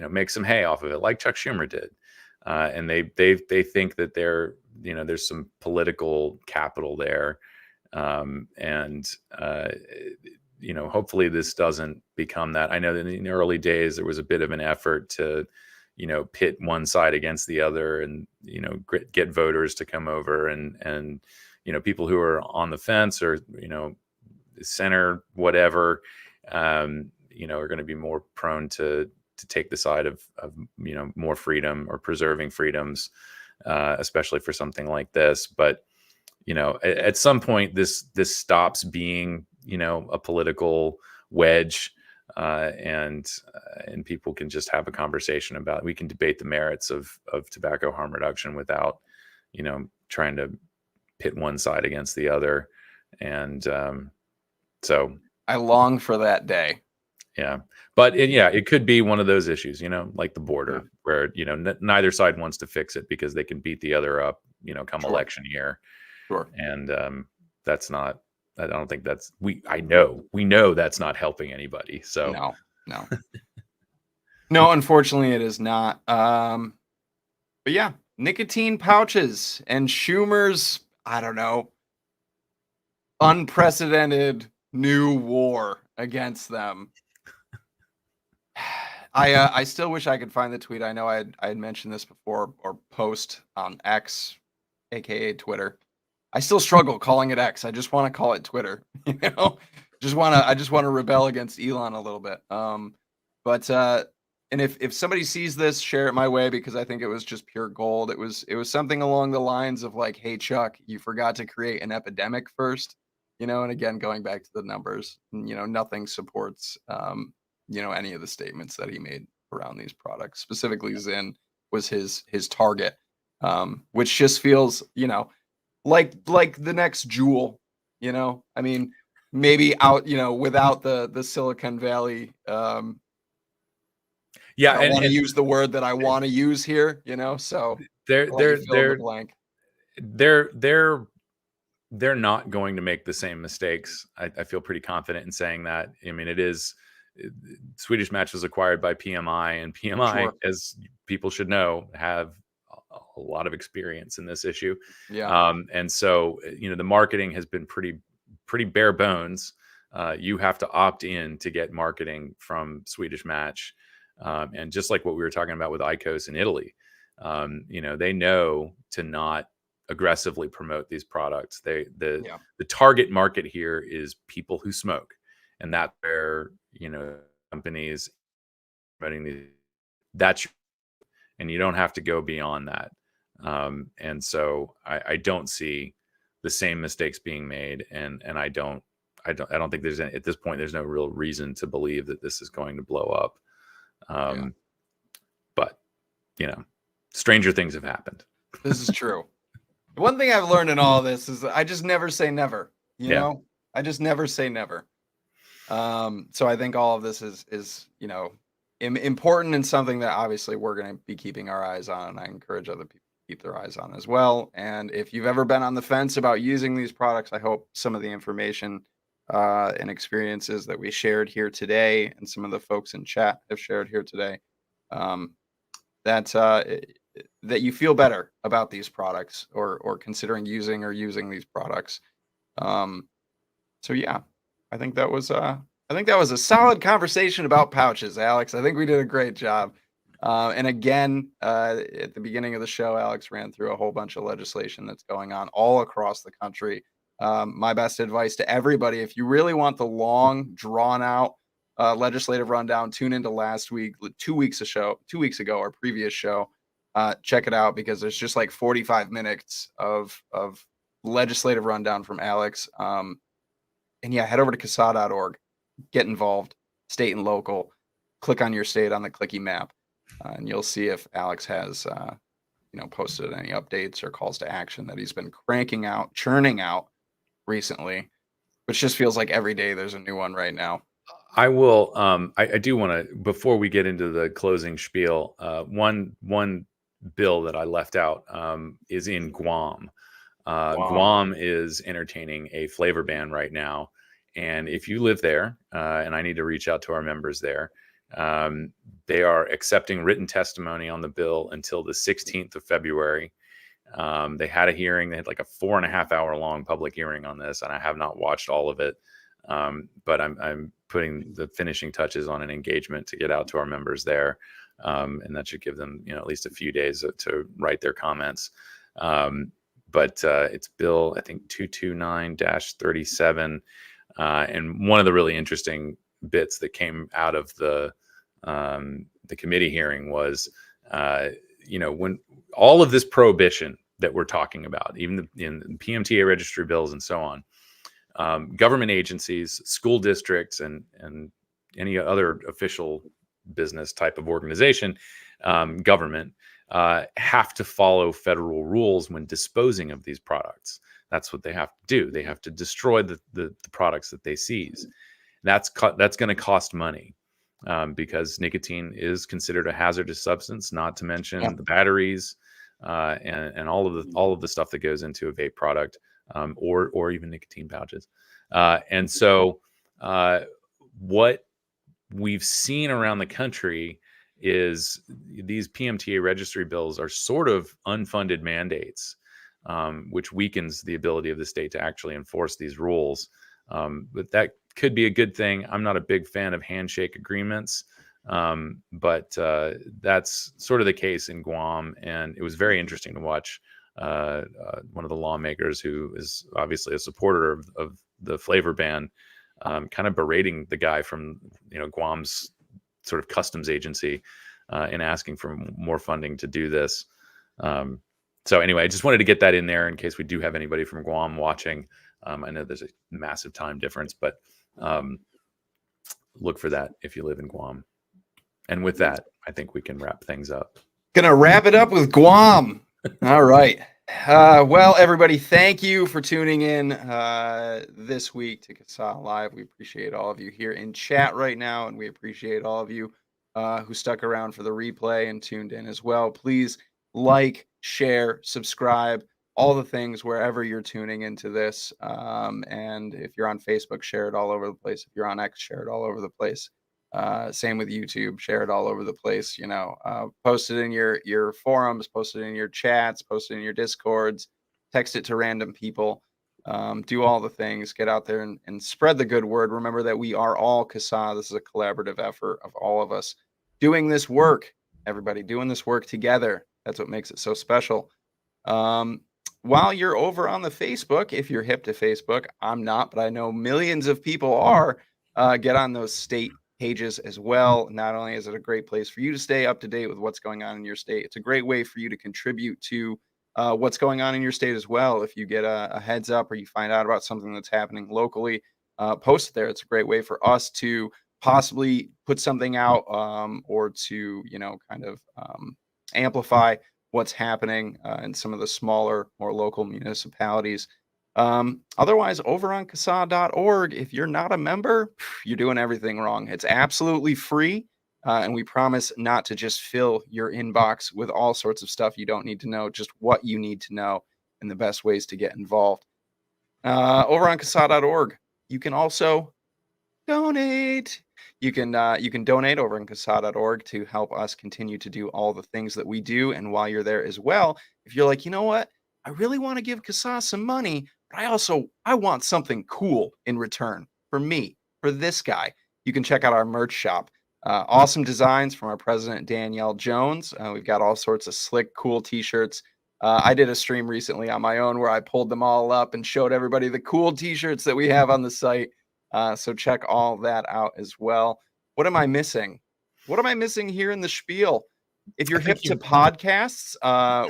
make some hay off of it, like Chuck Schumer did, and they think that there's some political capital there, and hopefully this doesn't become that. I know that in the early days there was a bit of an effort to pit one side against the other, and get voters to come over, and people who are on the fence or center, whatever, are going to be more prone to take the side of more freedom or preserving freedoms, especially for something like this. But at some point this stops being a political wedge, and people can just have a conversation about it. We can debate the merits of tobacco harm reduction without trying to pit one side against the other. And so I long for that day. Yeah. But it could be one of those issues, like the border, where, neither side wants to fix it because they can beat the other up, come election year. Sure. And that's not, I don't think that's, we know that's not helping anybody. So no, no, unfortunately it is not. But yeah, nicotine pouches and Schumer's, I don't know, unprecedented new war against them. I still wish I could find the tweet. I know I had mentioned this before, or post on X, aka Twitter. I still struggle calling it X. I just want to call it Twitter. I just want to rebel against Elon a little bit. But and if somebody sees this, share it my way, because I think it was just pure gold. It was something along the lines of like, "Hey Chuck, you forgot to create an epidemic first." And again, going back to the numbers, nothing supports any of the statements that he made around these products. Specifically, Zyn was his target, which just feels, like the next Juul. I mean, maybe out, without the Silicon Valley. I want to use the word that I want to use here. So they're the blank. they're not going to make the same mistakes. I feel pretty confident in saying that. I mean, Swedish Match was acquired by PMI, and PMI, Sure. as people should know, have a lot of experience in this issue. Yeah. And so, the marketing has been pretty bare bones. You have to opt in to get marketing from Swedish Match. And just like what we were talking about with IQOS in Italy, they know to not aggressively promote these products. The target market here is people who smoke, and that's where companies promoting these. And you don't have to go beyond that. And so I don't see the same mistakes being made, and I don't think there's at this point there's no real reason to believe that this is going to blow up. But stranger things have happened. This is true. One thing I've learned in all of this is that I just never say never. You know, I just never say never. So I think all of this is important and something that obviously we're going to be keeping our eyes on, and I encourage other people to keep their eyes on as well. And if you've ever been on the fence about using these products, I hope some of the information and experiences that we shared here today, and some of the folks in chat have shared here today, that you feel better about these products, or considering using these products. So yeah, I think that was a solid conversation about pouches, Alex. I think we did a great job. And again, at the beginning of the show, Alex ran through a whole bunch of legislation that's going on all across the country. My best advice to everybody, if you really want the long, drawn out legislative rundown, tune into last week, 2 weeks ago, our previous show. Check it out, because there's just like 45 minutes of legislative rundown from Alex. And yeah, head over to CASAA.org, get involved, state and local, click on your state on the clicky map, and you'll see if Alex has, posted any updates or calls to action that he's been churning out recently, which just feels like every day there's a new one right now. I will. I do want to, before we get into the closing spiel, one bill that I left out is in Guam. Guam is entertaining a flavor ban right now. And if you live there, and I need to reach out to our members there, they are accepting written testimony on the bill until the 16th of February. They had a hearing. They had like a 4.5 hour long public hearing on this, and I have not watched all of it. But I'm putting the finishing touches on an engagement to get out to our members there. And that should give them, at least a few days to write their comments. But it's bill, I think, 229-37. And one of the really interesting bits that came out of the committee hearing was, when all of this prohibition that we're talking about, even in the PMTA registry bills and so on, government agencies, school districts, and any other official business type of organization, government, have to follow federal rules when disposing of these products. That's what they have to do. They have to destroy the products that they seize. That's going to cost money, because nicotine is considered a hazardous substance, not to mention the batteries, and all of the stuff that goes into a vape product, or even nicotine pouches. And so what we've seen around the country is these PMTA registry bills are sort of unfunded mandates, which weakens the ability of the state to actually enforce these rules. But that could be a good thing. I'm not a big fan of handshake agreements, but that's sort of the case in Guam. And it was very interesting to watch one of the lawmakers, who is obviously a supporter of the flavor ban, kind of berating the guy from Guam's sort of customs agency, and asking for more funding to do this. So anyway, I just wanted to get that in there in case we do have anybody from Guam watching. I know there's a massive time difference, but look for that if you live in Guam. And with that, I think we can wrap things up. Gonna wrap it up with Guam. All right. Well, everybody, thank you for tuning in this week to CASAA Live. We appreciate all of you here in chat right now, and we appreciate all of you who stuck around for the replay and tuned in as well. Please like, share, subscribe, all the things wherever you're tuning into this. And if you're on Facebook, share it all over the place. If you're on X, share it all over the place. Same with YouTube, share it all over the place. Post it in your forums, post it in your chats, post it in your Discords, text it to random people. Do all the things, get out there and spread the good word. Remember that we are all CASAA. This is a collaborative effort of all of us doing this work, everybody doing this work together. That's what makes it so special. While you're over on the Facebook, if you're hip to Facebook, I'm not, but I know millions of people are, get on those state pages as well. Not only is it a great place for you to stay up to date with what's going on in your state, it's a great way for you to contribute to what's going on in your state as well. If you get a heads up or you find out about something that's happening locally, post it there. It's a great way for us to possibly put something out or to, amplify what's happening in some of the smaller, more local municipalities. Otherwise, over on CASAA.org, if you're not a member, you're doing everything wrong. It's absolutely free. And we promise not to just fill your inbox with all sorts of stuff you don't need to know, just what you need to know and the best ways to get involved. Over on CASAA.org, you can also donate. You can donate over on CASAA.org to help us continue to do all the things that we do. And while you're there as well, if you're like, you know what, I really want to give CASAA some money, but I want something cool in return for me, for this guy. You can check out our merch shop. Awesome designs from our president, Danielle Jones. We've got all sorts of slick, cool t-shirts. I did a stream recently on my own where I pulled them all up and showed everybody the cool t-shirts that we have on the site. So check all that out as well. What am I missing? What am I missing here in the spiel? If you're hip to podcasts,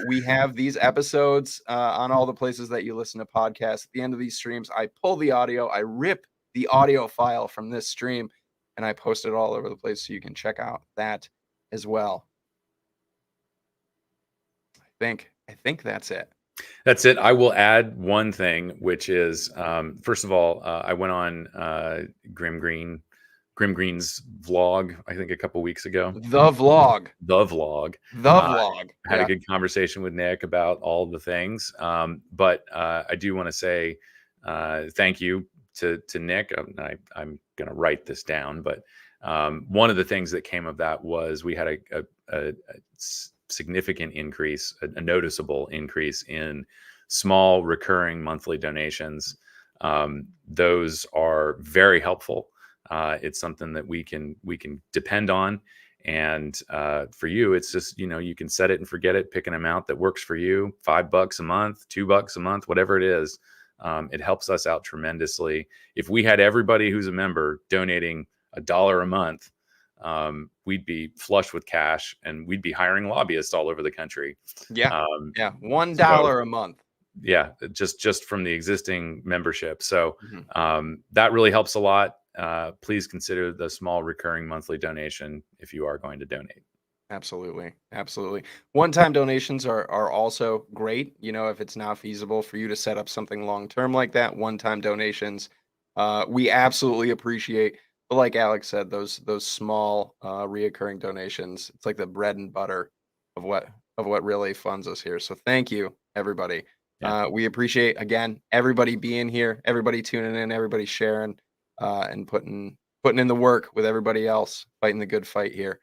we have these episodes on all the places that you listen to podcasts. At the end of these streams, I pull the audio, I rip the audio file from this stream, and I post it all over the place so you can check out that as well. I think that's it. That's it. I will add one thing, which is, first of all, I went on Grim Green's vlog, I think a couple weeks ago. The vlog. I had a good conversation with Nick about all the things. But I do want to say thank you to Nick. I'm going to write this down, but one of the things that came of that was we had a significant increase, a noticeable increase in small recurring monthly donations. Those are very helpful. It's something that we can depend on. And for you, it's just, you can set it and forget it, pick an amount that works for you, $5 a month, $2 a month, whatever it is. It helps us out tremendously. If we had everybody who's a member donating $1 a month, we'd be flush with cash and we'd be hiring lobbyists all over the country. $1 a month. Yeah, just from the existing membership. So that really helps a lot. Please consider the small recurring monthly donation if you are going to donate. Absolutely. One-time donations are also great. If it's not feasible for you to set up something long-term like that, one-time donations, we absolutely appreciate. But like Alex said, those small reoccurring donations, it's like the bread and butter of what really funds us here. So thank you, everybody. Yeah. We appreciate, again, everybody being here, everybody tuning in, everybody sharing, and putting in the work with everybody else, fighting the good fight here.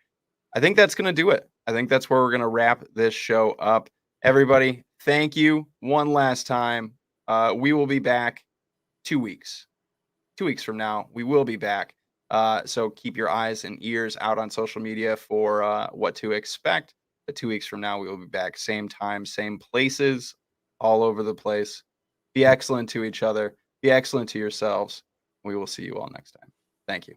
I think that's going to do it. I think that's where we're going to wrap this show up. Everybody, thank you one last time. We will be back 2 weeks. 2 weeks from now, we will be back. So keep your eyes and ears out on social media for what to expect. But 2 weeks from now, we will be back. Same time, same places, all over the place. Be excellent to each other. Be excellent to yourselves. We will see you all next time. Thank you.